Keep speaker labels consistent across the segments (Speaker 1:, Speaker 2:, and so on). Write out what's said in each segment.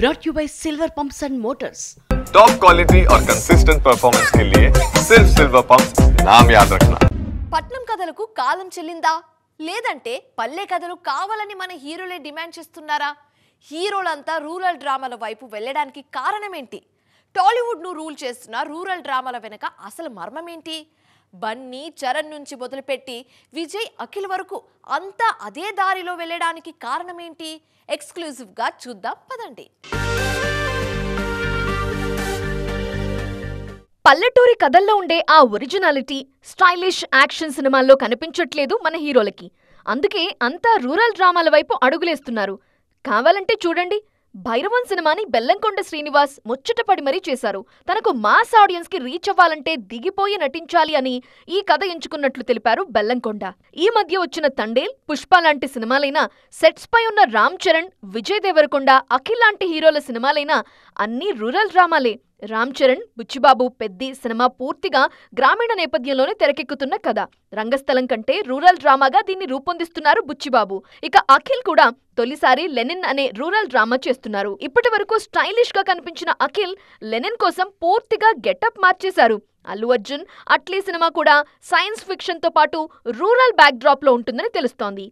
Speaker 1: brought to you by Silver Pumps and Motors.
Speaker 2: Top quality और consistent performance के लिए सिर्फ सिल्वर पंप्स नाम याद रखना.
Speaker 3: పట్నం కథలకు కాలం చెల్లిందా లేదంటే పల్లె కథలు కావాలని మన హీరోలే డిమాండ్ చేస్తున్నారా? హీరోలంతా రూరల్ డ్రామాల వైపు వెళ్ళడానికి కారణం ఏంటి? టాలీవుడ్ ను రూల్ చేస్తున్న రూరల్ డ్రామాల వెనక అసలు మర్మం ఏంటి? బన్నీ చరణ్ నుంచి మొదలుపెట్టి విజయ్ అఖిల్ వరకు అంతా అదే దారిలో వెళ్ళడానికి కారణం ఏంటి? ఎక్స్క్లూజివ్ గా చూద్దాం పదండి.
Speaker 4: పల్లెటూరి కథల్లో ఉండే ఆ ఒరిజినాలిటీ స్టైలిష్ యాక్షన్ సినిమాల్లో కనిపించట్లేదు మన హీరోలకి. అందుకే అంతా రూరల్ డ్రామాల వైపు అడుగులేస్తున్నారు. కావాలంటే చూడండి, భైరవన్ సినిమాని బెల్లంకొండ శ్రీనివాస్ ముచ్చటపడి మరీ చేశారు. తనకు మాస్ ఆడియన్స్ కి రీచ్ అవ్వాలంటే దిగిపోయి నటించాలి అని ఈ కథ ఎంచుకున్నట్లు తెలిపారు బెల్లంకొండ. ఈ మధ్య వచ్చిన తండేల్, పుష్ప లాంటి సినిమాలైనా, సెట్స్ పై ఉన్న రామ్ చరణ్, విజయ్ దేవరకొండ, అఖిల్ లాంటి హీరోల సినిమాలైనా అన్నీ రూరల్ డ్రామాలే. రామ్ చరణ్, బుచ్చిబాబు, పెద్ది సినిమా పూర్తిగా గ్రామీణ నేపథ్యంలోనే తెరకెక్కుతున్న కథ. రంగస్థలం కంటే రూరల్ డ్రామాగా దీన్ని రూపొందిస్తున్నారు బుచ్చిబాబు. ఇక అఖిల్ కూడా తొలిసారి లెనిన్ అనే రూరల్ డ్రామా చేస్తున్నారు. ఇప్పటి వరకు స్టైలిష్ గా కనిపించిన అఖిల్ లెనిన్ కోసం పూర్తిగా గెటప్ మార్చేశారు. అల్లు అర్జున్, అట్లీ సినిమా కూడా సైన్స్ ఫిక్షన్ తో పాటు రూరల్ బ్యాక్ డ్రాప్ లో ఉంటుందని తెలుస్తోంది.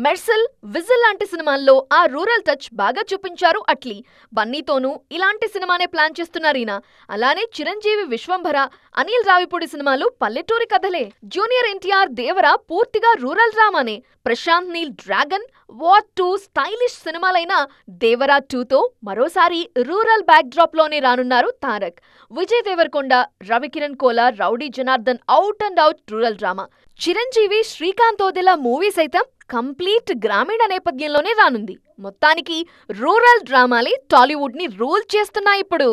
Speaker 4: మెర్సల్, విజిల్ లాంటి సినిమాల్లో ఆ రూరల్ టచ్ బాగా చూపించారు అట్లీ. బన్నీతోనూ ఇలాంటి సినిమానే ప్లాన్ చేస్తున్నారు ఈయన. అలానే చిరంజీవి, విశ్వంభర, అనిల్ రావిపూడి సినిమాలు పల్లెటూరి కథలే. జూనియర్ ఎన్టీఆర్, దేవర పూర్తిగా రూరల్ డ్రామానే. Prashanth Neel, Dragon, War 2 stylish సినిమాలైన దేవరా 2తో మరోసారి రూరల్ బ్యాక్ డ్రాప్ లోనే రానున్నారు Tarak. Vijay Deverakonda, Ravikiran Kola, Rowdy Janardhan out and out rural drama. Chiranjeevi, Srikanth Odela movie సైతం కంప్లీట్ గ్రామీణ నేపథ్యంలోనే రానుంది. మొత్తానికి రూరల్ డ్రామాలే టాలీవుడ్ ని రూల్ చేస్తున్నాయి ఇప్పుడు.